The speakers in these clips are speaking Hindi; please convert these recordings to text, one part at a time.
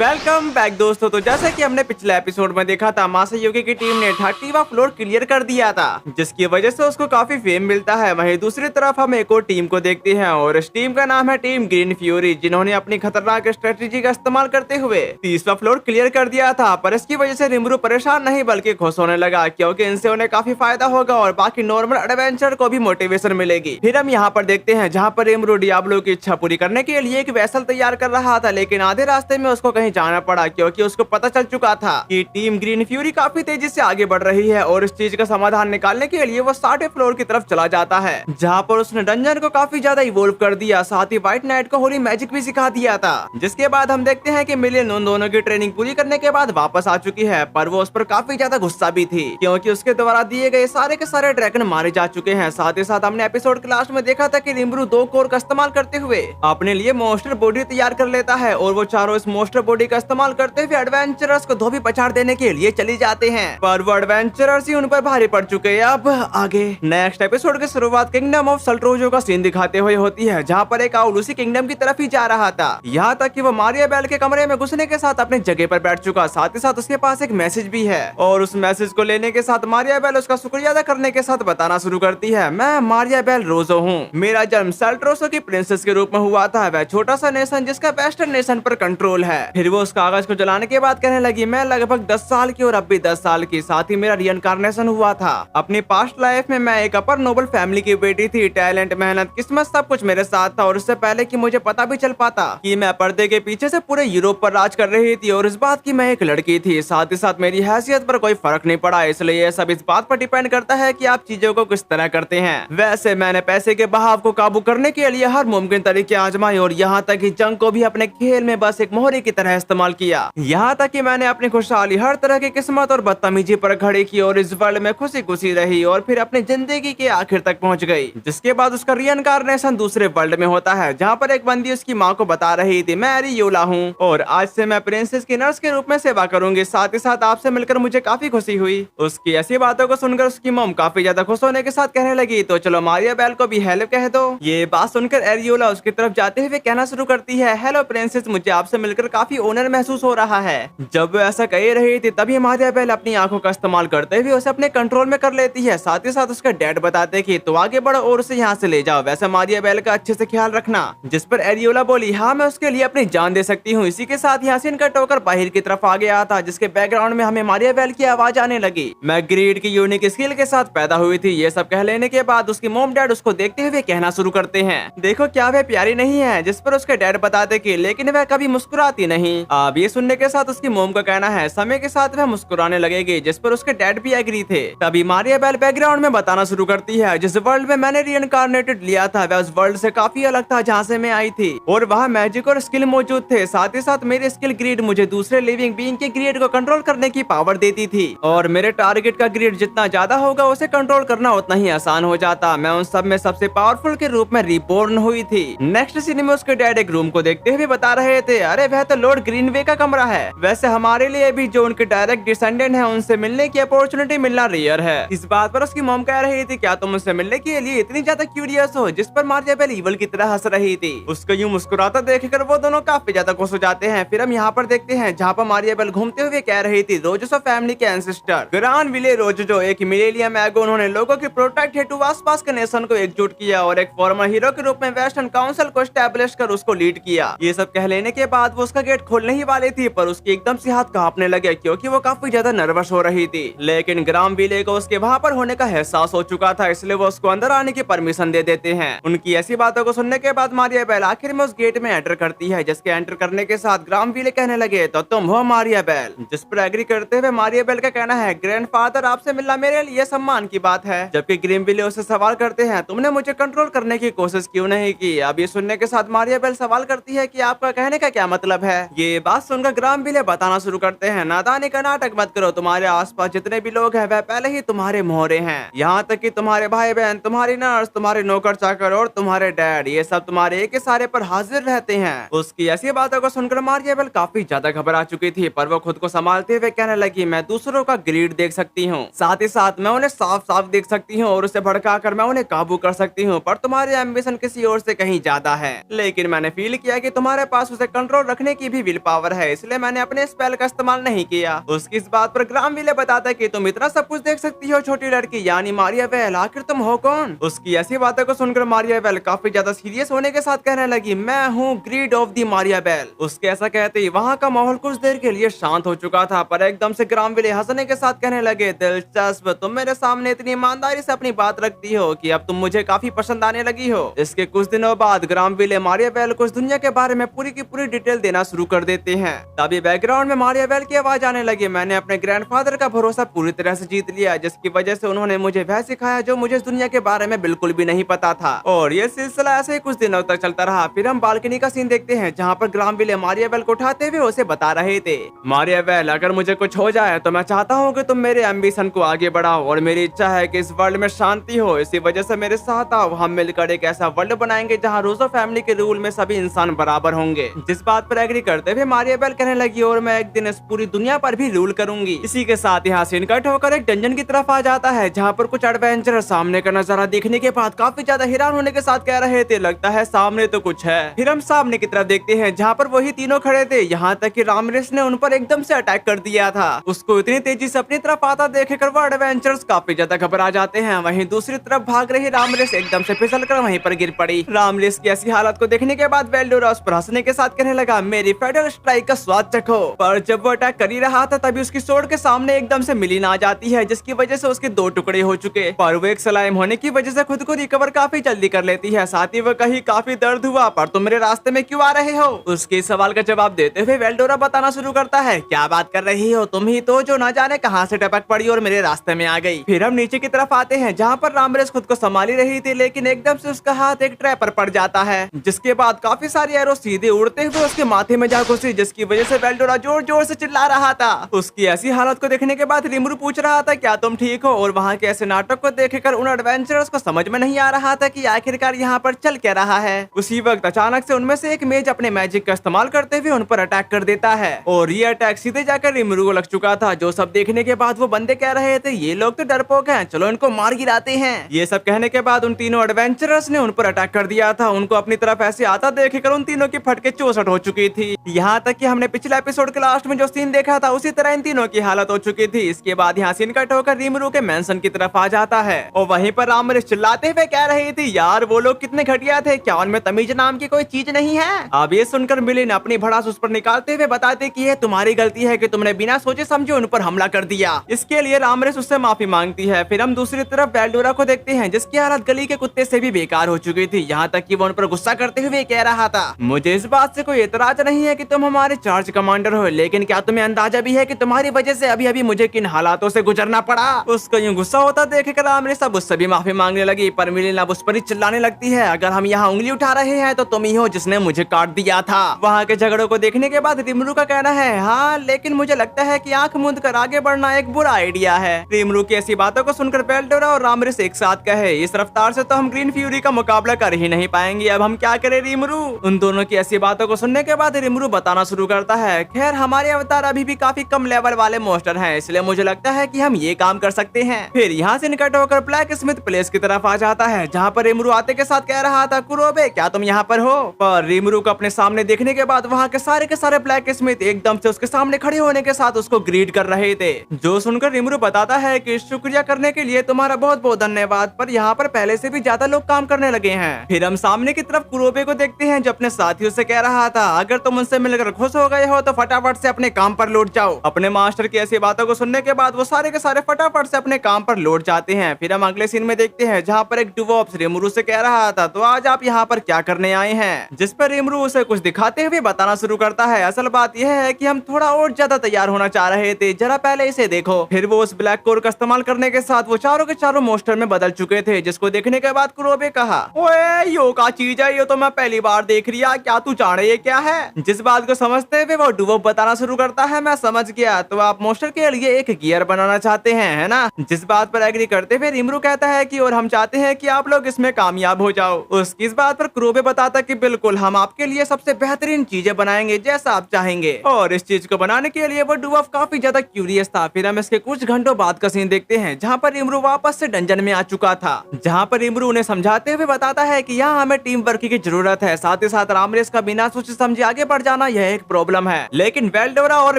वेलकम बैक दोस्तों। तो जैसे कि हमने पिछले एपिसोड में देखा था, मासायोगी की टीम ने 30वां फ्लोर क्लियर कर दिया था, जिसकी वजह से उसको काफी फेम मिलता है। वहीं दूसरी तरफ हम एक और टीम को देखते हैं और इस टीम का नाम है टीम ग्रीन फ्यूरी, जिन्होंने अपनी खतरनाक स्ट्रेटेजी का इस्तेमाल करते हुए 30वां फ्लोर क्लियर कर दिया था। पर इसकी वजह से रिमरू परेशान नहीं बल्कि खुश होने लगा, क्योंकि इनसे उन्हें काफी फायदा होगा और बाकी नॉर्मल एडवेंचर को भी मोटिवेशन मिलेगी। फिर हम यहाँ पर देखते हैं जहाँ पर रिमरू डियाब्लो की इच्छा पूरी करने के लिए एक वेसल तैयार कर रहा था, लेकिन आधे रास्ते में उसको कहीं जाना पड़ा, क्योंकि उसको पता चल चुका था कि टीम ग्रीन फ्यूरी काफी तेजी से आगे बढ़ रही है और इस चीज का समाधान निकालने के लिए वो 60वें फ्लोर की तरफ चला जाता है, जहाँ पर उसने डंजन को काफी ज्यादा इवोल्व कर दिया, साथ ही व्हाइट नाइट को होली मैजिक भी सिखा दिया था। जिसके बाद हम देखते हैं कि मिलियन उन दोनों की ट्रेनिंग पूरी करने के बाद वापस आ चुकी है, पर वो उस पर काफी ज्यादा गुस्सा भी थी, क्योंकि उसके द्वारा दिए गए सारे के सारे ड्रैगन मारे जा चुके हैं। साथ ही साथ हमने एपिसोड के लास्ट में देखा था कि रिमरू 2 कोर का इस्तेमाल करते हुए अपने लिए मोस्टर बॉडी तैयार कर लेता है और वो चारों इस मोस्टर बॉडी का इस्तेमाल करते हुए एडवेंचरर्स को धोबी पछाड़ देने के लिए चली जाते हैं, पर वो एडवेंचरर्स ही उन पर भारी पड़ चुके हैं। अब आगे नेक्स्ट एपिसोड की शुरुआत किंगडम ऑफ सल्ट्रोजो का सीन दिखाते हुए होती है, जहाँ पर एक आउल उसी किंगडम की तरफ ही जा रहा था, यहाँ तक कि वो मारिया बेल के कमरे में घुसने के साथ अपनी जगह पर बैठ चुका। साथ ही साथ उसके पास एक मैसेज भी है और उस मैसेज को लेने के साथ मारिया बेल उसका शुक्रिया अदा करने के साथ बताना शुरू करती है, मैं मारिया बेल रोजो हूँ, मेरा जन्म सल्ट्रोसो की प्रिंसेस के रूप में हुआ था, वह छोटा सा नेशन जिसका वेस्टर्न नेशन पर कंट्रोल है। फिर वो उस कागज को जलाने के बाद कहने लगी, मैं लगभग 10 साल की और अब भी 10 साल की, साथ ही मेरा रिइंकार्नेशन हुआ था। अपनी पास्ट लाइफ में मैं एक अपर नोबल फैमिली की बेटी थी, टैलेंट, मेहनत, किस्मत सब कुछ मेरे साथ था और इससे पहले कि मुझे पता भी चल पाता कि मैं पर्दे के पीछे से पूरे यूरोप पर राज कर रही थी और इस बात की मैं एक लड़की थी। साथ ही साथ मेरी हैसियत पर कोई फर्क नहीं पड़ा, इसलिए ये सब इस बात पर डिपेंड करता है कि आप चीजों को किस तरह करते हैं। वैसे मैंने पैसे के बहाव को काबू करने के लिए हर मुमकिन तरीके आजमाए और यहाँ तक कि जंग को भी अपने खेल में बस एक मोहरी की तरह इस्तेमाल किया, यहाँ तक कि मैंने अपनी खुशहाली हर तरह की किस्मत और बदतमीजी पर खड़ी की और इस वर्ल्ड में खुशी खुशी रही और फिर अपनी जिंदगी के आखिर तक पहुंच गई। जिसके बाद उसका रिइंकार्नेशन दूसरे वर्ल्ड में होता है, जहाँ पर एक बंदी उसकी माँ को बता रही थी, मैं एरियोला हूँ और आज से मैं प्रिंसेस की नर्स के रूप में सेवा करूंगी। साथ ही साथ आपसे मिलकर मुझे काफी खुशी हुई। उसकी ऐसी बातों को सुनकर उसकी मॉम काफी ज्यादा खुश होने के साथ कहने लगी, तो चलो मारिया बेल को भी हेलो कह दो। ये बात सुनकर एरियोला उसकी तरफ जाते हुए कहना शुरू करती है, हेलो प्रिंसेस, मुझे आपसे मिलकर काफी ऑनर महसूस हो रहा है। जब वो ऐसा कह रही थी तभी मारिया बेल अपनी आंखों का इस्तेमाल करते हुए उसे अपने कंट्रोल में कर लेती है। साथ ही साथ उसका डैड बताते कि तो आगे बढ़ो और उसे यहाँ से ले जाओ, वैसे मारिया बेल का अच्छे से ख्याल रखना। जिस पर एरियोला बोली, हाँ मैं उसके लिए अपनी जान दे सकती हूँ। इसी के साथ यहाँ से इनका टोकर बाहर की तरफ आ गया था, जिसके बैकग्राउंड में हमें मारिया बेल की आवाज आने लगी, मैं ग्रीड की यूनिक स्किल के साथ पैदा हुई थी। ये सब कह लेने के बाद उसकी मोम डैड उसको देखते हुए कहना शुरू करते हैं, देखो क्या वह प्यारी नहीं है। जिस पर उसके डैड बताते कि लेकिन वह कभी मुस्कुराती नहीं। अब ये सुनने के साथ उसकी मोम का कहना है, समय के साथ वह मुस्कुराने लगेगी, जिस पर उसके डैड भी एग्री थे। तभी मारिया बेल बैकग्राउंड में बताना शुरू करती है, जिस वर्ल्ड में मैंने रिइंकार्नेटेड लिया था वह उस वर्ल्ड से काफी अलग था जहाँ से मैं आई थी और वहाँ मैजिक और स्किल मौजूद थे। साथ ही साथ मेरी स्किल ग्रीड मुझे दूसरे लिविंग बीइंग के ग्रीड को कंट्रोल करने की पावर देती थी और मेरे टारगेट का ग्रीड जितना ज्यादा होगा उसे कंट्रोल करना उतना ही आसान हो जाता। मैं उन सब में सबसे पावरफुल के रूप में रिबॉर्न हुई थी। नेक्स्ट सीन में उसके डैड एक रूम को देखते हुए बता रहे थे, अरे वह तो लॉर्ड ग्रीनवे का कमरा है। वैसे हमारे लिए भी जो उनके डायरेक्ट डिसेंडेंट हैं उनसे मिलने की अपॉर्चुनिटी मिलना रेयर है। इस बात पर उसकी मॉम कह रही थी, क्या तुम उनसे मिलने के लिए इतनी ज्यादा क्यूरियस हो? जिस पर मारिया बेल इवल की तरह हंस रही थी। उसको यूं मुस्कुराता देखकर वो दोनों काफी ज्यादा खुश हो जाते हैं। फिर हम यहाँ पर देखते हैं जहाँ पर मारिया बेल घूमते हुए कह रही थी, रोजो फैमिली के एंसेस्टर ग्रान विले रोजो एक मिलेनियम एगो, उन्होंने लोगों की प्रोटेक्ट हेतु आसपास के नेशन को एकजुट किया और एक फॉर्मर हीरो के रूप में वेस्टर्न काउंसिल को एस्टैब्लिश कर उसको लीड किया। ये सब कह लेने के बाद वो उसका गेट खोलने ही वाली थी, पर उसकी एकदम से हाथ कांपने लगे क्योंकि वो काफी ज्यादा नर्वस हो रही थी। लेकिन ग्राम विले को उसके वहाँ पर होने का एहसास हो चुका था, इसलिए वो उसको अंदर आने की परमिशन दे देते हैं। उनकी ऐसी बातों को सुनने के बाद मारिया बेल आखिर में उस गेट में एंटर करती है, जिसके एंटर करने के साथ ग्राम विले कहने लगे, तो तुम हो मारिया बेल? जिस पर एग्री करते हुए मारिया बेल का कहना है, ग्रैंडफादर आपसे मिलना मेरे लिए सम्मान की बात है। जबकि ग्रीन विले उसे सवाल करते हैं, तुमने मुझे कंट्रोल करने की कोशिश क्यों नहीं की? अब ये सुनने के साथ मारिया बेल सवाल करती है कि आपका कहने का क्या मतलब है? ये बात सुनकर ग्राम विले बताना शुरू करते हैं, नादानी का नाटक मत करो, तुम्हारे आसपास जितने भी लोग हैं वह पहले ही तुम्हारे मोहरे हैं, यहाँ तक कि तुम्हारे भाई बहन, तुम्हारी नर्स, तुम्हारे नौकर चाकर और तुम्हारे डैड, ये सब तुम्हारे एक इशारे पर हाजिर रहते हैं। उसकी ऐसी बातों को सुनकर मारिया बेल काफी ज्यादा घबरा चुकी थी, पर वो खुद को संभालते हुए कहने लगी, मैं दूसरों का ग्रीड देख सकती हूँ, साथ ही साथ मैं उन्हें साफ साफ देख सकती हूँ और उसे भड़का कर मैं उन्हें काबू कर सकती हूँ, पर तुम्हारे एम्बिशन किसी और से कहीं ज्यादा है। लेकिन मैंने फील किया कि तुम्हारे पास उसे कंट्रोल रखने की भी विल पावर है, इसलिए मैंने अपने स्पेल का इस्तेमाल नहीं किया। उसकी इस बात पर ग्रामविले बताता है कि तुम इतना सब कुछ देख सकती हो छोटी लड़की, यानी मारियाबेल, आखिर तुम हो कौन? उसकी ऐसी बातों को सुनकर मारियाबेल काफी ज्यादा सीरियस होने के साथ कहने लगी, मैं हूँ ग्रीड ऑफ दी मारियाबेल। उसके ऐसा कहते ही वहाँ का माहौल कुछ देर के लिए शांत हो चुका था, पर एकदम से ग्रामविले हंसने के साथ कहने लगे, दिलचस्प, तुम मेरे सामने इतनी ईमानदारी से अपनी बात रखती हो कि अब तुम मुझे काफी पसंद आने लगी हो। इसके कुछ दिनों बाद ग्रामविले मारियाबेल को इस दुनिया के बारे में पूरी की पूरी डिटेल देना शुरू कर देते हैं। तभी बैकग्राउंड में मारियाबेल की आवाज आने लगी, मैंने अपने ग्रैंडफादर का भरोसा पूरी तरह से जीत लिया, जिसकी वजह से उन्होंने मुझे वह सिखाया जो मुझे इस दुनिया के बारे में बिल्कुल भी नहीं पता था। और ये सिलसिला ऐसे ही कुछ दिनों तक चलता रहा। फिर हम बालकनी का सीन देखते हैं जहाँ पर ग्रामविले मारियाबेल को उठाते हुए उसे बता रहे थे, मारियाबेल, अगर मुझे कुछ हो जाए तो मैं चाहता हूँ कि तुम मेरे एम्बिशन को आगे बढ़ाओ, और मेरी इच्छा है कि इस वर्ल्ड में शांति हो। इसी वजह से मेरे साथ आओ, हम मिलकर एक ऐसा वर्ल्ड बनाएंगे जहाँ रूसो फैमिली के रूल में सभी इंसान बराबर होंगे। जिस बात पर एग्री करते हुए मारियाबेल कहने लगी, और मैं एक दिन इस पूरी दुनिया पर भी रूल करूंगी। इसी के साथ यहाँ सीन कट होकर एक डंजन की तरफ आ जाता है जहाँ पर कुछ एडवेंचर सामने का नजारा देखने के बाद काफी ज्यादा हैरान होने के साथ कह रहे थे, लगता है सामने तो कुछ है। फिर हम सामने की तरफ देखते हैं जहाँ पर वही तीनों खड़े थे, यहाँ तक कि रामरेस ने उन पर एकदम से अटैक कर दिया था। उसको इतनी तेजी से अपनी तरफ आता देखकर वो एडवेंचर्स काफी ज्यादा घबरा जाते हैं। वहीं दूसरी तरफ भाग रही रामरेस एकदम से फिसल कर वहीं पर गिर पड़ी। रामरेस की ऐसी हालत को देखने के बाद वेल्डोरा उस पर हंसने के साथ कहने लगा, मेरी फेडरल स्ट्राइक का स्वाद चखो। पर जब वो अटैक कर ही रहा था तभी उसकी सोड के सामने एकदम से मिलीन आ जाती है, जिसकी वजह से उसके दो टुकड़े हो चुके। पर वो एक स्लाइम होने की वजह से खुद को रिकवर काफी जल्दी कर लेती है। साथ ही वो कहीं काफी दर्द हुआ, पर तुम मेरे रास्ते में क्यों आ रहे हो? उसके सवाल का जवाब देते हुए वेल्डोरा बताना शुरू करता है, क्या बात कर रही हो, तुम ही तो जो न जाने कहां से टपक पड़ी और मेरे रास्ते में आ गई। फिर हम नीचे की तरफ आते हैं जहाँ पर रामरेस खुद को संभाल ही रही थी, लेकिन एकदम से उसका हाथ एक ट्रैप पर पड़ जाता है, जिसके बाद काफी सारी एरो सीधे उड़ते हुए उसके माथे में जा घुसी, जिसकी वजह से वेल्डोरा जोर जोर से चिल्ला रहा था। उसकी ऐसी हालत को देखने के बाद रिमरू पूछ रहा था, क्या तुम ठीक हो? और वहाँ के ऐसे नाटक को देखकर उन एडवेंचरर्स को समझ में नहीं आ रहा था कि आखिरकार यहाँ पर चल क्या रहा है। उसी वक्त अचानक से उनमें से एक मेज अपने मैजिक का इस्तेमाल करते हुए उन पर अटैक कर देता है, और ये अटैक सीधे जाकर रिमरू को लग चुका था। जो सब देखने के बाद वो बंदे कह रहे थे, ये लोग तो डरपोक हैं, चलो इनको मार गिराते हैं। ये सब कहने के बाद उन तीनों एडवेंचरर्स ने उन पर अटैक कर दिया था। उनको अपनी तरफ ऐसे आता देखकर उन तीनों की फटके चौसठ हो चुकी थी। यहाँ तक कि हमने पिछले एपिसोड के लास्ट में जो सीन देखा था उसी तरह इन तीनों की हालत हो चुकी थी। इसके बाद यहाँ सीन कट होकर रिमरू के मेंशन की तरफ आ जाता है, और वहीं पर रामरेस चिल्लाते हुए कह रही थी, यार वो लोग कितने घटिया थे, क्या उनमें तमीज नाम की कोई चीज नहीं है? अब ये सुनकर मिलिन अपनी भड़ास उस पर निकालते हुए बताते कि ये तुम्हारी गलती है कि तुमने बिना सोचे समझे उन पर हमला कर दिया। इसके लिए रामरेस उससे माफी मांगती है। फिर हम दूसरी तरफ वेल्डोरा को देखते हैं जिसकी हालत गली के कुत्ते से भी बेकार हो चुकी थी, यहाँ तक कि वो उन पर गुस्सा करते हुए कह रहा था, मुझे इस बात से कोई एतराज नहीं है कि तुम हमारे चार्ज कमांडर हो, लेकिन क्या तुम्हें अंदाजा भी है कि तुम्हारी वजह से अभी अभी मुझे किन हालातों से गुजरना पड़ा? उसको यूं गुस्सा होता देखकर रामरेस अब उससे भी माफी मांगने लगी, पर मिलिन अब उस पर ही चिल्लाने लगती है, अगर हम यहाँ उंगली उठा रहे हैं तो तुम ही हो जिसने मुझे काट दिया था। वहाँ के झगड़ों को देखने के बाद रिमरू का कहना है, हाँ लेकिन मुझे लगता है कि आंख मूंद कर आगे बढ़ना एक बुरा आइडिया है। रिमरू की ऐसी बातों को सुनकर वेल्डोरा और रामरेस एक साथ कहे, इस रफ्तार से तो हम ग्रीन फ्यूरी का मुकाबला कर ही नहीं पाएंगे, अब हम क्या करें रिमरू? उन दोनों की ऐसी बातों को सुनने के बाद रिमरू बताना शुरू करता है, खैर हमारे अवतार अभी भी काफी कम लेवल वाले मोस्टर हैं, इसलिए मुझे लगता है कि हम ये काम कर सकते हैं। फिर यहाँ से निकट होकर ब्लैक स्मिथ प्लेस की तरफ आ जाता है जहाँ पर रिमरू आते के साथ कह रहा था, कुरोबे क्या तुम यहाँ पर हो? पर रिमरू को अपने सामने देखने के बाद वहाँ के सारे ब्लैक स्मिथ एकदम से उसके सामने खड़े होने के साथ उसको ग्रीट कर रहे थे। जो सुनकर रिमरू बताता है कि शुक्रिया करने के लिए तुम्हारा बहुत बहुत धन्यवाद, पर यहाँ पर पहले से भी ज्यादा लोग काम करने लगे हैं। फिर हम सामने की तरफ कुरोबे को देखते हैं जो अपने साथियों से कह रहा था, अगर तुम उनसे मिलकर खुश हो गए हो तो फटाफट से अपने काम पर लौट जाओ। अपने मास्टर की ऐसी बातों को सुनने के बाद वो सारे के सारे फटाफट से अपने काम पर लौट जाते हैं। फिर हम अगले सीन में देखते हैं जहाँ पर एक डुवॉप्स रिमरू से कह रहा था, तो आज आप यहाँ पर क्या करने आए हैं? जिस पर रिमरू उसे कुछ दिखाते हुए बताना शुरू करता है, असल बात यह है कि हम थोड़ा और ज्यादा तैयार होना चाह रहे थे, जरा पहले इसे देखो। फिर वो उस ब्लैक कोर का इस्तेमाल करने के साथ वो चारों के चारों मोस्टर में बदल चुके थे, जिसको देखने के बाद कुरोबे कहा, ओए यो का चीज है, ये तो मैं पहली बार देख रिया, क्या तू जान रही है क्या है? जिस बात को समझते हुए वो डुवॉप बताना शुरू करता है, मैं समझ गया, तो आप मोस्टर के लिए एक गियर बनाना चाहते हैं है ना? जिस बात पर एग्री करते हुए रिमरू कहता है कि और हम चाहते हैं कि आप लोग इसमें कामयाब हो जाओ। उसकी इस बात पर कुरोबे बताता कि बिल्कुल हम आपके लिए सबसे बेहतरीन चीजें बनाएंगे जैसा आप चाहेंगे, और इस चीज को बनाने के लिए वो डुवॉप काफी ज्यादा क्यूरियस था। फिर हम इसके कुछ घंटों बाद का सीन देखते हैं जहाँ पर रिमरू वापस से डंजन में आ चुका था, जहाँ पर रिमरू उन्हें समझाते हुए बताता है कि यहाँ हमें टीम वर्क की जरूरत है। साथ ही साथ रामरेस का बिना सोचे समझे आगे बढ़ जाना यह एक प्रॉब्लम है। लेकिन वेल्डोरा और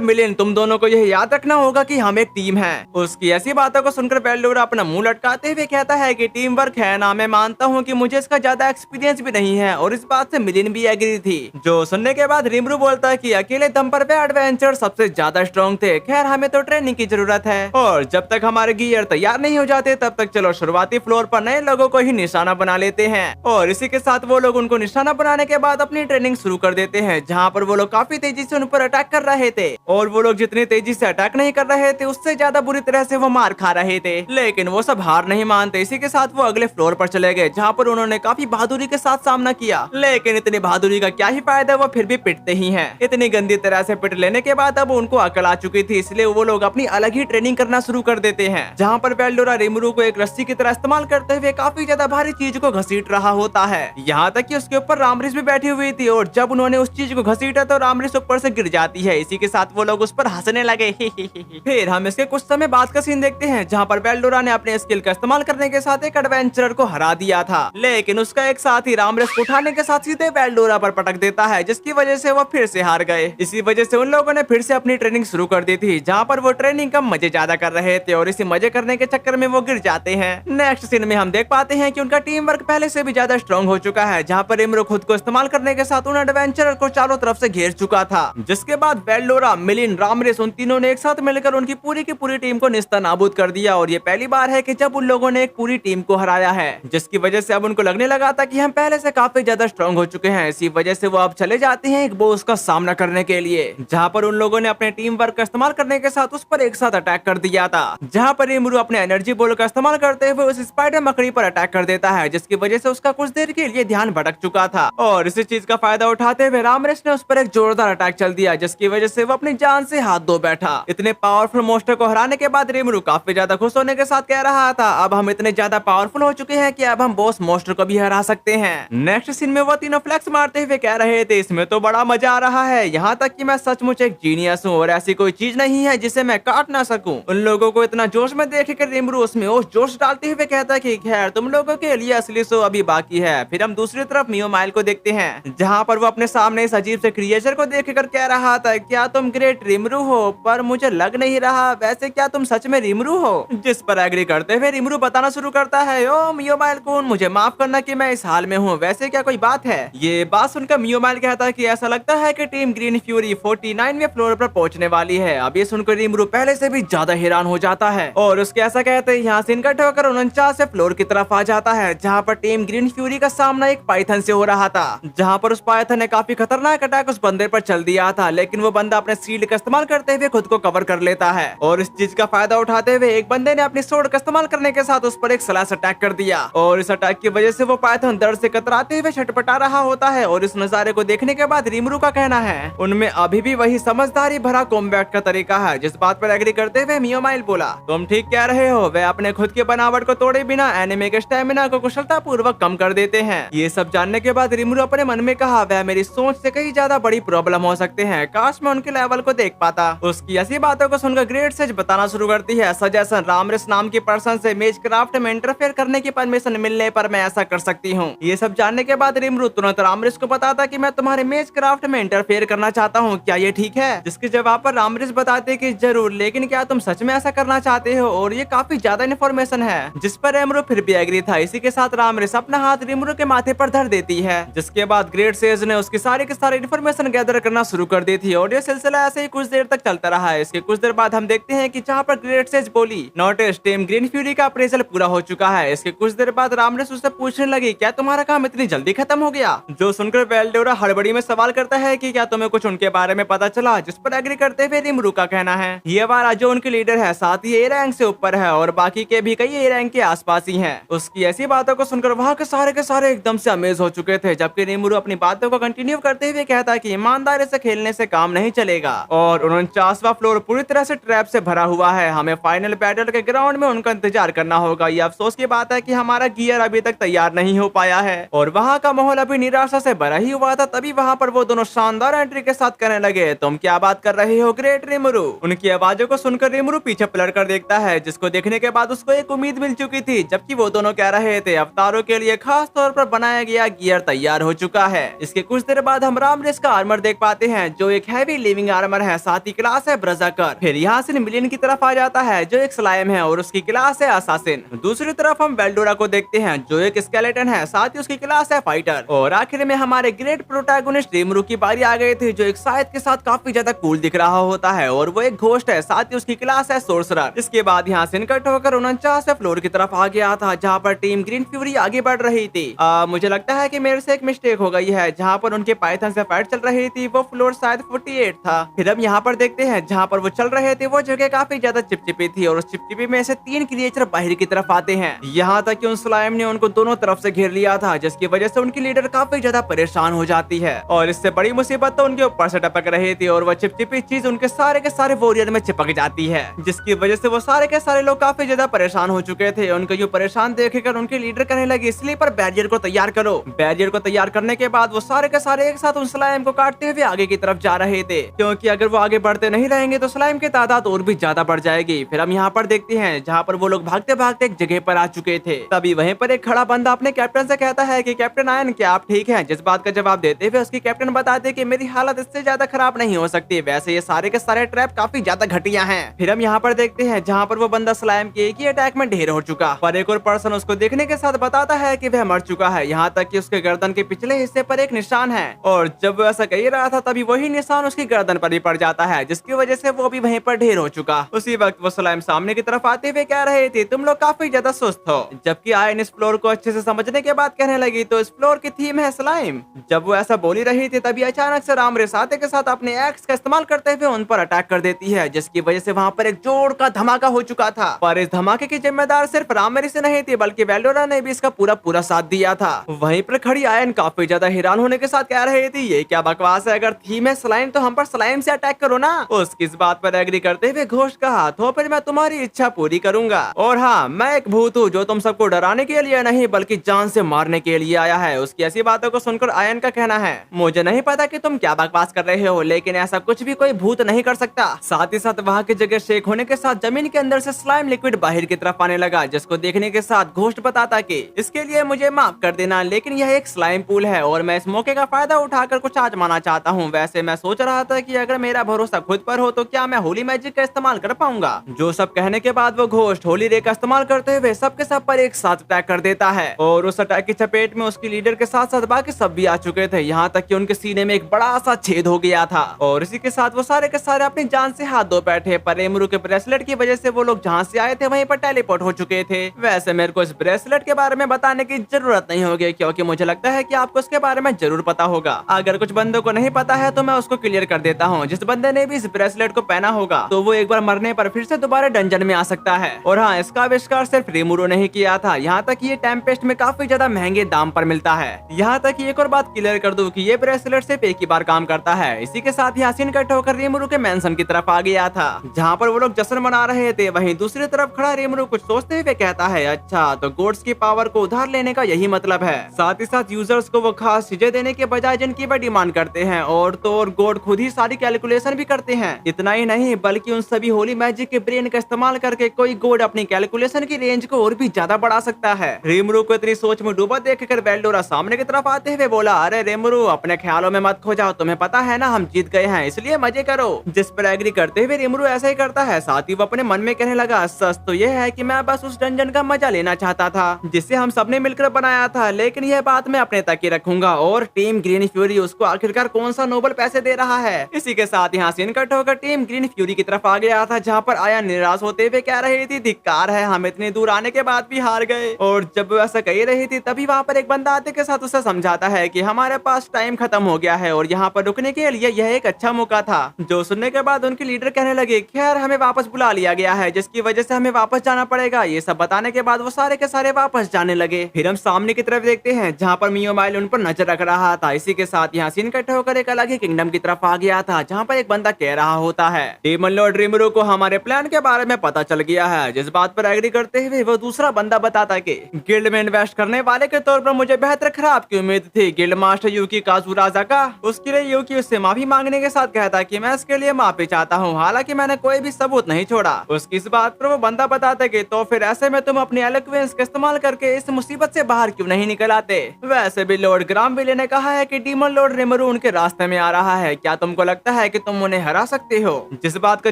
मिलिन, तुम दोनों को यह याद रखना होगा कि हम एक टीम है। उसकी ऐसी बातों को सुनकर वेल्डोरा अपना मुंह लटकाते हुए कहता है कि टीम वर्क है ना, मैं मानता हूँ कि मुझे इसका ज्यादा एक्सपीरियंस भी नहीं है, और इस बात से मिलिन भी एग्री थी। जो सुनने के बाद रिमरू बोलता है कि अकेले दम पर वे एडवेंचर सबसे ज्यादा स्ट्रॉन्ग थे, खैर हमें तो ट्रेनिंग की जरूरत है, और जब तक हमारे गियर तैयार नहीं हो जाते तब तक चलो शुरुआती फ्लोर पर नए लोगों को ही निशाना बना लेते हैं। और इसी के साथ वो लोग उनको निशाना बनाने के बाद अपनी ट्रेनिंग शुरू कर देते हैं, जहाँ पर वो लोग काफी तेजी से उन पर अटैक कर रहे थे, और वो लोग जितनी तेजी से अटैक नहीं कर रहे थे उससे ज्यादा बुरी तरह से वो मार खा रहे थे। लेकिन वो सब हार नहीं मानते। इसी के साथ वो अगले फ्लोर पर चले गए, जहाँ पर उन्होंने काफी बहादुरी के साथ सामना किया। लेकिन इतनी बहादुरी का क्या ही फायदा, वो फिर भी पिटते ही हैं। इतनी गंदी तरह से पिट लेने के बाद अब उनको अकल आ चुकी थी, इसलिए वो लोग अपनी अलग ही ट्रेनिंग करना शुरू कर देते हैं, जहाँ पर वेल्डोरा रिमरू को एक रस्सी की तरह इस्तेमाल करते हुए काफी ज्यादा भारी चीज को घसीट रहा होता है। यहाँ तक कि उसके ऊपर रामरिस भी बैठी हुई थी, और जब उन्होंने उस चीज को घसीटा तो रामरिस ऊपर से गिर जाती है। इसी के साथ वो लोग उस पर हंसने लगे। फिर हम इसके कुछ समय बाद का सीन देखते हैं, जहाँ पर वेल्डोरा ने अपने स्किल का इस्तेमाल करने के साथ एक एडवेंचरर को हरा दिया था, लेकिन उसका एक साथी रामरिस को उठाने के साथ सीधे वेल्डोरा पर पटक देता है, जिसकी वजह से वो फिर से हार गए। इसी वजह से उन लोगों ने फिर से अपनी ट्रेनिंग शुरू कर दी थी, जहाँ पर वो ट्रेनिंग का मजे ज्यादा कर रहे थे, और इसी मजे करने के चक्कर में वो गिर जाते हैं। नेक्स्ट सीन में हम देख पाते हैं कि उनका टीम वर्क पहले से भी ज्यादा स्ट्रॉन्ग हो चुका है, जहाँ पर रिमरू खुद को इस्तेमाल करने के साथ उन एडवेंचरर को चारों तरफ से घेर चुका था। जिसके बाद वेल्डोरा, मिलिन, रामरिस उन तीनों ने एक साथ मिलकर उनकी पूरी की पूरी टीम को निस्तानाबूद कर दिया, और ये पहली बार है कि जब उन लोगों ने एक पूरी टीम को हराया है, जिसकी वजह से अब उनको लगने लगा था कि हम पहले से काफी ज्यादा स्ट्रॉन्ग हो चुके हैं। इसी वजह से वो अब चले जाते हैं एक बॉस का सामना करने के लिए, जहाँ पर उन लोगों ने अपने टीम वर्क का इस्तेमाल करने के साथ उस पर एक साथ अटैक कर दिया था, जहाँ पर रिमरू अपने एनर्जी बॉल का इस्तेमाल करते हुए उस स्पाइडर मकड़ी पर अटैक कर देता है, जिसकी वजह से उसका कुछ देर के लिए ध्यान भटक चुका था। और इसी चीज का फायदा उठाते हुए रामरेश ने उस पर एक जोरदार अटैक चल दिया, जिसकी वजह से वो अपनी जान से हाथ धो बैठा। इतने पावरफुल मोस्टर को हराने के बाद रिमरू काफी ज्यादा खुश होने के साथ कह रहा था, अब हम इतने ज्यादा पावरफुल हो चुके हैं कि अब हम बॉस मोस्टर को भी हरा सकते हैं। नेक्स्ट सीन में वो तीनों फ्लेक्स मारते हुए कह रहे थे, इसमें तो बड़ा मजा आ रहा है, यहाँ तक कि मैं सचमुच एक जीनियस हूँ, और ऐसी कोई चीज नहीं है जिसे मैं काट ना सकूं। उन लोगों को इतना जोश में देख कर रिमरू उसमें और जोश डालते हुए कहता है कि खैर तुम लोगों के लिए असली शो अभी बाकी है। फिर हम दूसरी तरफ मियोमाइल को देखते हैं, जहाँ पर वो अपने सामने इस अजीब से क्रिएचर को देखकर कह रहा था, क्या तुम ग्रेट रिमरू हो? पर मुझे लग नहीं रहा, वैसे क्या तुम सच में रिमरू हो? जिस पर एग्री करते हुए रिमरू बताना शुरू करता है, ओ मियोमाइल कौन, मुझे माफ करना कि मैं इस हाल में हूँ, वैसे क्या कोई बात है? ये बात सुनकर मियोमाइल कहता है कि ऐसा लगता है कि टीम ग्रीन फ्यूरी 49वें फ्लोर पर पहुंचने वाली है। अब ये सुनकर रिमरू पहले से भी ज्यादा हैरान हो जाता है, और उसके ऐसा कहते हैं यहाँ से इनका ठोकर 49वें फ्लोर की तरफ आ जाता है, जहाँ पर टीम ग्रीन फ्यूरी का सामना एक पाइथन से हो रहा था, जहाँ पर उस पाइथन ने काफी खतरनाक अटैक उस बंदे पर चल दिया था, लेकिन वो बंदा अपने शील्ड का इस्तेमाल करते हुए खुद को कवर कर लेता है, और इस चीज का फायदा उठाते हुए एक बंदे ने अपनी सोर्ड का इस्तेमाल करने के साथ उस पर एक स्लैश अटैक कर दिया, और इस अटैक की वजह से वो पाइथन दर्द से कतराते हुए छटपटा रहा होता है। और इस नजारे को देखने के बाद रिमरू का कहना है, उनमें अभी भी वही समझदारी भरा कॉम्बैट का तरीका है। जिस बात पर एग्री करते हुए मियोमाइल बोला, तुम ठीक कह रहे हो, वे अपने खुद की बनावट को तोड़े बिना एनिमे के स्टेमिना को कुशलता पूर्वक कम कर देते हैं। ये सब जानने के बाद रिमरू अपने मन में कहा, वह मेरी सोच से कहीं ज्यादा बड़ी प्रॉब्लम हो सकते हैं, काश मैं उनके लेवल को देख पाता। उसकी ऐसी बातों को सुनकर ग्रेट सेज बताना शुरू करती है, सजेशन रामरेश नाम की पर्सन से मेज क्राफ्ट में इंटरफेयर करने की परमिशन मिलने पर मैं ऐसा कर सकती हूँ। ये सब जानने के बाद रिमरू तुरंत रामरेश को बताता कि मैं तुम्हारे मेज क्राफ्ट में इंटरफेयर करना चाहता हूँ, क्या ये ठीक है? जिसके जवाब पर रामरेश बताते कि जरूर, लेकिन क्या तुम सच में ऐसा करना चाहते हो? और ये काफी ज्यादा इन्फॉर्मेशन है, जिस पर रिमरू फिर भी एग्री था। इसी के साथ रामरेश अपना हाथ रिमरू के माथे पर धर देती है, जिसके बाद ग्रेट सेज ने उसकी सारी की सारी इन्फॉर्मेशन गैदर करना शुरू कर दी थी, और ये सिलसिला ऐसे ही कुछ देर तक चलता रहा है। इसके कुछ देर बाद हम देखते हैं कि जहाँ पर ग्रेट सेज बोली, नोटिस टीम ग्रीन फ्यूरी का अप्रेजल पूरा हो चुका है। इसके कुछ देर बाद रामरेश उससे पूछने लगी, क्या तुम्हारा काम इतनी जल्दी खत्म हो गया? जो सुनकर वेल्डोरा हड़बड़ी में सवाल करता है कि क्या तुम्हें कुछ उनके बारे में पता चला? जिस पर एग्री करते हुए रिमरू का कहना है, ये वाला जो उनके लीडर है साथ ही ए रैंक से ऊपर है, और बाकी के भी कई ए रैंक के आसपास ही हैं। उसकी ऐसी बातों को सुनकर वहाँ के सारे एकदम से अमेज हो चुके थे, जबकि रिमरू अपनी बातों को कंटिन्यू करते हुए कहता है कि ईमानदारी से खेलने से काम नहीं चलेगा, और 49वां फ्लोर पूरी तरह से ट्रैप से भरा हुआ है। हमें फाइनल बैटल के ग्राउंड में उनका इंतजार करना होगा। ये अफसोस की बात है कि हमारा गियर अभी तक तैयार नहीं हो पाया है, और वहाँ का माहौल अभी निराशा से भरा ही हुआ था। तभी वहाँ पर वो दोनों शानदार एंट्री के साथ कहने लगे, तुम क्या बात कर रहे हो ग्रेट रिमरू? उनकी आवाजों को सुनकर रिमरू पीछे पलट कर देखता है, जिसको देखने के बाद उसको एक उम्मीद मिल चुकी थी, जबकि वो दोनों कह रहे थे अवतारों के लिए खास तौर पर बनाया गया गियर तैयार हो चुका है। इसके कुछ देर बाद हम रामरेश का आर्मर देख पाते हैं जो एक हैवी लिविंग आर्मर है, साथ ही क्लास है ब्रज़ाकर। फिर यहाँ से मिलियन की तरफ आ जाता है जो एक स्लाइम है और उसकी क्लास है असासिन। दूसरी तरफ हम बेल्डोरा को देखते हैं जो एक स्केलेटन है, साथ ही उसकी क्लास है फाइटर। और आखिर में हमारे ग्रेट प्रोटैगोनिस्ट रिमरू की बारी आ गई थी जो एक शायद के साथ काफी ज्यादा कूल दिख रहा होता है और वो एक घोस्ट है, साथ ही उसकी क्लास है सोर्सरर। इसके बाद यहाँ से कट होकर 49 फ्लोर की तरफ आ गया था जहाँ पर टीम ग्रीन फ्यूरी आगे बढ़ रही थी। मुझे लगता है कि मेरे से एक मिस्टेक हो गई है, जहाँ पर उनके पाइथन से फाइट चल रही थी वो फ्लोर शायद 48 था। फिर हम यहाँ पर देखते हैं जहाँ पर वो चल रहे थे वो जगह काफी ज्यादा चिपचिपी थी और उस चिपचिपी में से 3 क्रिएचर बाहर की तरफ आते हैं। यहाँ तक कि उन स्लाइम ने उनको दोनों तरफ से घेर लिया था जिसकी वजह से उनकी लीडर काफी ज्यादा परेशान हो जाती है और इससे बड़ी मुसीबत तो उनके ऊपर से टपक रही थी और वो चिपचिपी चीज उनके सारे के सारे वॉरियर में चिपक जाती है, जिसकी वजह से वो सारे के सारे लोग काफी ज्यादा परेशान हो चुके थे। उनको यूं परेशान देखकर उनके लीडर कहने लगे स्लीपर बैरियर को तैयार करो। बैरियर को तैयार करने के बाद वो सारे के सारे एक साथ उन स्लाइम को काटते हुए आगे की तरफ जा रहे थे, क्योंकि अगर वो आगे बढ़ते नहीं रहेंगे तो स्लाइम की तादाद और भी ज्यादा बढ़ जाएगी। फिर हम यहाँ पर देखते हैं जहाँ पर वो लोग भागते भागते एक जगह पर आ चुके थे। तभी वहीं पर एक खड़ा बंदा अपने कैप्टन से कहता है कि कैप्टन आयन क्या आप ठीक हैं? जिस बात का जवाब देते हुए उसकी कैप्टन बताते कि मेरी हालत इससे ज्यादा खराब नहीं हो सकती, वैसे ये सारे के सारे ट्रैप काफी ज्यादा घटिया हैं। फिर हम यहाँ पर देखते हैं जहाँ पर वो बंदा स्लाइम के एक ही अटैक में ढेर हो चुका, पर एक और पर्सन उसको देखने के साथ बताता है कि वह मर चुका है, यहाँ तक कि उसके गर्दन के पिछले हिस्से पर एक निशान है। और जब वो ऐसा कह रहा था तभी वही निशान उसकी गर्दन पर भी पड़ जाता है, जिसकी वजह से वो भी वहीं पर ढेर हो चुका। उसी वक्त वो स्लाइम सामने की तरफ आते हुए कह रहे थे तुम लोग काफी ज्यादा सुस्त हो, जबकि आयन इस फ्लोर को अच्छे से समझने के बाद कहने लगी तो इस फ्लोर की थीम है स्लाइम। जब वो ऐसा बोली रही थी तभी अचानक से राम रेसाते के साथ अपने एक्स का इस्तेमाल करते हुए उन पर अटैक कर देती है, जिसकी वजह से वहाँ पर एक जोर का धमाका हो चुका था। पर इस धमाके की जिम्मेदार सिर्फ रामरी से नहीं थी बल्कि वेल्डोरा ने भी इसका पूरा पूरा साथ दिया था। वहीं पर खड़ी आयन काफी ज्यादा हैरान होने के साथ कह रही थी ये क्या बकवास है, अगर थीम है स्लाइम तो हम पर स्लाइम से अटैक करो ना। उसकी इस बात पर एग्री करते हुए घोष कहा तो फिर मैं तुम्हारी इच्छा पूरी करूंगा, और हाँ मैं एक भूत हूँ जो तुम सबको डराने के लिए नहीं बल्कि जान से मारने के लिए आया है। उसकी ऐसी बातों को सुनकर आयन का कहना है मुझे नहीं पता कि तुम क्या बकवास कर रहे हो, लेकिन ऐसा कुछ भी कोई भूत नहीं कर सकता। साथ ही साथ वहाँ की जगह शेक होने के साथ जमीन के अंदर से स्लाइम लिक्विड बाहर की तरफ आने लगा, जिसको देखने के साथ घोस्ट बताता कि इसके लिए मुझे माफ कर देना, लेकिन यह एक स्लाइम पूल है और मैं इस मौके का फायदा उठाकर कुछ आजमाना चाहता हूँ। वैसे मैं सोच रहा था कि अगर मेरा भरोसा खुद पर हो तो क्या मैं होली मैजिक का इस्तेमाल कर पाऊंगा। जो सब कहने के बाद वो घोस्ट होली रे का इस्तेमाल करते हुए सबके सब पर एक साथ अटैक कर देता है और उस अटैक की चपेट में उसकी लीडर के साथ साथ बाकी सब भी आ चुके थे, यहाँ तक कि उनके सीने में एक बड़ा सा छेद हो गया था और इसी के साथ वो सारे के सारे अपनी जान से हाथ धो बैठे। पर एमरू के ब्रेसलेट की वजह से वो लोग जहाँ से आए थे वहीं पर टेलीपोर्ट हो चुके थे। वैसे मेरे को इस ब्रेसलेट के बारे में बताने की जरूरत नहीं होगी क्योंकि मुझे लगता है कि आपको इसके बारे में जरूर पता होगा। अगर कुछ बंदों को नहीं पता है तो मैं उसको क्लियर कर देता हूँ। जिस बंदे ने भी इस ब्रेसलेट को पहना होगा तो वो एक बार मरने पर फिर से दोबारा डंजन में आ सकता है। और हाँ, इसका आविष्कार सिर्फ रिमुरो ने ही किया था, यहाँ तक ये टेम्पेस्ट में काफी ज्यादा महंगे दाम पर मिलता है। यहाँ तक एक और बात क्लियर कर दूं कि ये ब्रेसलेट सिर्फ एक ही बार काम करता है। इसी के साथ यासीन कट होकर रिमुरो के मेंशन की तरफ आ गया था जहाँ पर वो लोग जश्न मना रहे थे। वहीं दूसरी तरफ खड़ा रिमुरो कुछ सोचते हुए कहता है अच्छा तो गोड्स की पावर को उधार लेने का यही मतलब है। साथ ही साथ यूजर्स को वो खास चीजें देने के बजाय जिनकी वो डिमांड करते हैं और तो और गोड खुद ही सारी कैलकुलेशन भी करते हैं। इतना ही नहीं बल्कि उन सभी होली मैजिक के ब्रेन का इस्तेमाल करके कोई गोड अपनी कैलकुलेशन की रेंज को और भी ज्यादा बढ़ा सकता है। रेमरू को इतनी सोच में डूबा देखकर वेल्डोरा सामने की तरफ आते हुए बोला अरे रेमरू अपने ख्यालों में मत खो जाओ, तुम्हें पता है ना हम जीत गए हैं इसलिए मजे करो। जिस पर एग्री करते हुए रेमरू ऐसा ही करता है। साथ ही वो अपने मन में कहने लगा सच तो यह है कि मैं बस उस डंजन का मजा लेना चाहता था जिसे हम सबने मिलकर बनाया था, लेकिन यह बात मैं अपने तक ही रखूंगा और टीम ग्रीन फ्यूरी उसको आखिरकार कौन सा नोबल पैसे दे रहा है। इसी के साथ यहाँ सीन कट होकर टीम ग्रीन फ्यूरी की तरफ आ गया था जहाँ पर आया निराश होते हुए कह रही थी धिक्कार है हम इतनी दूर आने के बाद भी हार गए। और जब वो ऐसा कह रही थी तभी वहाँ पर एक बंदा आते के साथ उसे समझाता है कि हमारे पास टाइम खत्म हो गया है और यहाँ पर रुकने के लिए यह एक अच्छा मौका था। जो सुनने के बाद उनकी लीडर कहने लगे खैर हमें वापस बुला लिया गया है जिसकी वजह से हमें वापस जाना पड़ेगा। ये सब बताने के बाद वो सारे के सारे वापस जाने लगे। फिर हम सामने की तरफ देखते हैं जहाँ पर मियो माइल उन पर नजर रख रहा था। इसी के साथ यहाँ सीन कट होकर एक अलग ही किंगडम की तरफ आ गया था जहाँ पर एक बंदा कह रहा होता है डेमन लॉर्ड रिमरू को हमारे प्लान के बारे में पता चल गया है। जिस बात पर एग्री करते हुए वो दूसरा बंदा बताता कि गिल्ड में इन्वेस्ट करने वाले के तौर पर मुझे बेहतर खराब की उम्मीद थी। गिल्ड मास्टर यूकी काजुराजा का उसके लिए यूकी उससे माफी मांगने के साथ कहता कि मैं इसके लिए माफी चाहता हूँ, हालांकि मैंने कोई भी सबूत नहीं छोड़ा। उसकी इस बात पर वो बंदा बताता कि तो फिर ऐसे में तुम अपनी एलोक्वेंस का इस्तेमाल करके इस मुसीबत से बाहर क्यों नहीं निकल आते। वैसे भी लॉर्ड ग्रामविले ने कहा है कि डीमन लॉर्ड रीमरू उनके रास्ते में आ रहा है। क्या तुमको लगता है कि तुम उन्हें हरा सकते हो? जिस बात का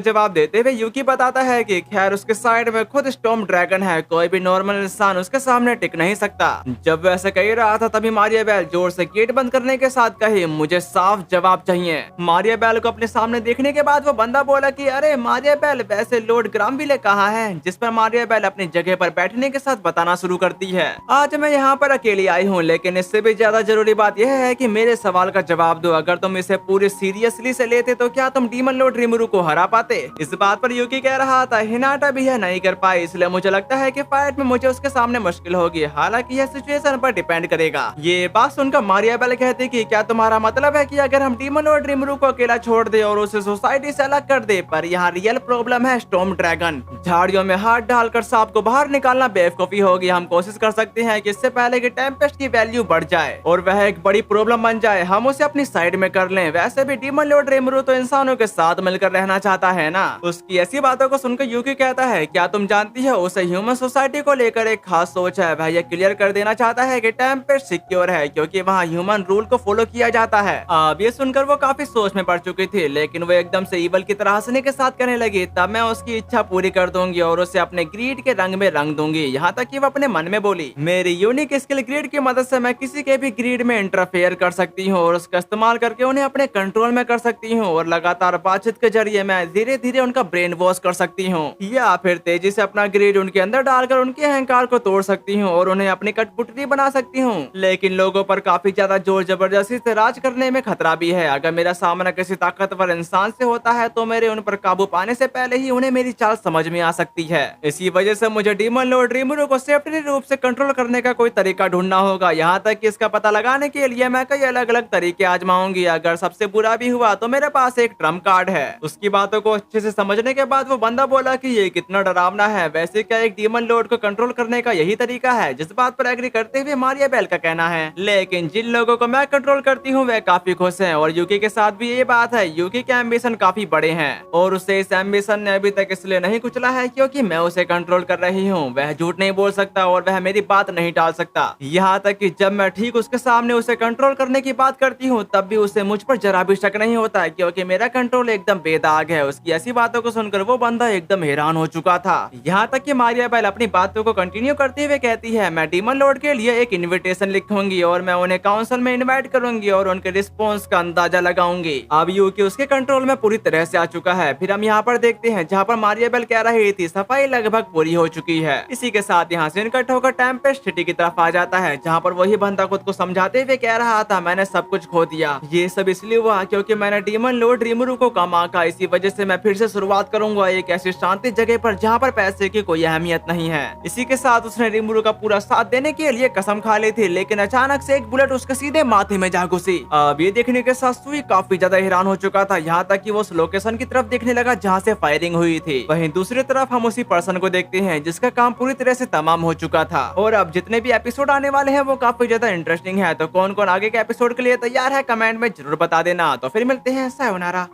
जवाब देते हुए यूकी बताता है कि खैर उसके साइड में खुद स्टॉर्म ड्रैगन है, कोई भी नॉर्मल इंसान उसके सामने टिक नहीं सकता। जब वह ऐसा कह रहा था तभी मारिया बेल जोर से गेट बंद करने के साथ कही, मुझे साफ जवाब चाहिए। मारिया बेल को अपने सामने देखने के बाद वो बंदा बोला कि अरे मारिया बेल, वैसे लॉर्ड ग्रामविले कहाँ है? जिस पर मारिया बेल अपनी जगह पर बैठने के साथ बताना शुरू करती है, आज मैं यहाँ पर अकेली आई हूँ, लेकिन इससे भी ज्यादा जरूरी बात यह है कि मेरे सवाल का जवाब दो। अगर तुम इसे पूरे सीरियसली से लेते तो क्या तुम डीमन लॉर्ड रीमरू को हरा पाते? इस बात पर यूकी कह रहा था, हिनाटा भी यह नहीं कर पाई, इसलिए मुझे लगता है कि फाइट में मुझे उसके सामने मुश्किल होगी। हालांकि यह सिचुएशन पर डिपेंड करेगा। ये बात सुनकर मारिया बेल कहती कि क्या तुम्हारा मतलब है कि अगर हम डीमन लॉर्ड रीमरू को अकेला छोड़ दे और उसे सोसाइटी से अलग कर दे? पर यहाँ रियल प्रॉब्लम है स्टॉर्म ड्रैगन। झाड़ियों में हाथ डालकर सांप को बाहर निकालना बेवकूफी होगी। हम कोशिश कर सकते हैं कि इससे पहले कि टेम्पेस्ट की वैल्यू बढ़ जाए और वह एक बड़ी प्रॉब्लम बन जाए, हम उसे अपनी साइड में कर लें। वैसे भी डीमन लॉर्ड रीमरू तो इंसानों के साथ मिलकर रहना चाहता है ना। उसकी ऐसी बातों को सुनकर यूकी कहता है, क्या तुम जानती हो उसे ह्यूमन सोसाइटी को लेकर एक खास सोच है। वह यह क्लियर कर देना चाहता है कि टेम्पेस्ट सिक्योर है क्योंकि वहाँ ह्यूमन रूल को फॉलो किया जाता है। अब ये सुनकर वो काफी सोच में पड़ चुकी थी, लेकिन वो एकदम से ईवल की तरह हंसने के साथ कहने लगी, तब मैं उसकी इच्छा पूरी कर दूंगी और उसे अपने ग्रीड के रंग में रंग दूंगी। यहाँ तक कि वो अपने मन में बोली, मेरी यूनिक स्किल ग्रीड की मदद से मैं किसी के भी ग्रीड में इंटरफेयर कर सकती हूँ और उसका इस्तेमाल करके उन्हें अपने कंट्रोल में कर सकती हूँ और लगातार बातचीत के जरिए मैं धीरे धीरे उनका ब्रेन वॉश कर सकती हूँ या फिर तेजी से अपना ग्रीड उनके अंदर डालकर उनके अहंकार को तोड़ सकती हूँ और उन्हें अपनी कठपुतली बना सकती हूँ। लेकिन लोगों पर काफी ज्यादा जोर जबरदस्ती से राज करने में खतरा भी है। अगर मेरा सामना किसी ताकतवर इंसान से होता है तो मेरे उन पर काबू पाने से पहले ही उन्हें मेरी चाल समझ में आ सकती है। इसी वजह से मुझे डीमन लॉर्ड रीमरू को सेफ्टी रूप से कंट्रोल करने का कोई तरीका ढूंढना होगा। यहाँ तक कि इसका पता लगाने के लिए मैं कई अलग अलग तरीके आजमाऊंगी। अगर सबसे बुरा भी हुआ तो मेरे पास एक ट्रम्प कार्ड है। उसकी बातों को अच्छे से समझने के बाद वो बंदा बोला कि ये कितना डरावना है। वैसे क्या एक डीमन लॉर्ड को कंट्रोल करने का यही तरीका है? जिस बात पर एग्री करते हुए मारिया बेल का कहना है, लेकिन जिन लोगों को मैं कंट्रोल करती हूँ वे काफी खुश हैं और यूकी के साथ भी ये बात है। यूकी के एम्बिशन काफी बड़े हैं और उसे इस एम्बिशन ने अभी तक इसलिए नहीं कुचला है क्योंकि मैं उसे कंट्रोल कर रही हूँ। वह झूठ नहीं बोल सकता और वह मेरी बात नहीं टाल सकता। यहाँ तक कि जब मैं ठीक उसके सामने उसे कंट्रोल करने की बात करती हूँ तब भी उसे मुझ पर जरा भी शक नहीं होता क्योंकि मेरा कंट्रोल एकदम बेदाग है। उसकी ऐसी बातों को सुनकर वो बंदा एकदम हैरान हो चुका था। यहाँ तक कि मारिया बेल अपनी बातों को कंटिन्यू करते हुए कहती है, मैं डीमन लॉर्ड के लिए एक इनविटेशन लिखूंगी और मैं उन्हें काउंसिल में इनवाइट करूंगी और उनके रिस्पॉन्स का अंदाजा लगाऊंगी। अब यूकी उसके कंट्रोल में पूरी तरह से आ चुका है। फिर हम यहाँ पर देखते हैं जहाँ पर मारिया बेल कह रही थी सफाई लगभग पूरी हो चुकी है। इसी के साथ यहाँ से इनकट होकर टेम्पेस्ट सिटी की तरफ आ जाता है जहाँ पर वही बंदा खुद को समझाते हुए कह रहा था, मैंने सब कुछ खो दिया। ये सब इसलिए हुआ क्योंकि मैंने डीमन लॉर्ड रीमरू को कम आंका। इसी वजह से मैं फिर से शुरुआत करूंगा एक ऐसी शांति जगह पर जहाँ पर पैसे की कोई अहमियत नहीं है। इसी के साथ उसने रीमरू का पूरा साथ देने के लिए कसम खा ली थी, लेकिन अचानक से एक बुलेट उसके सीधे माथे में जा घुसी। अब ये देखने के साथ सुई काफी ज्यादा हैरान हो चुका था, यहाँ तक कि वो उस लोकेशन की तरफ देखने लगा जहाँ से फायरिंग हुई थी। वहीं दूसरी तरफ हम उसी पर्सन को देखते हैं जिसका काम पूरी तरह से तमाम हो चुका था और अब जितने भी एपिसोड आने वाले हैं वो काफी ज्यादा इंटरेस्टिंग है। तो कौन कौन आगे के एपिसोड के लिए तैयार है कमेंट में जरूर बता देना। तो फिर मिलते हैं, सायोनारा।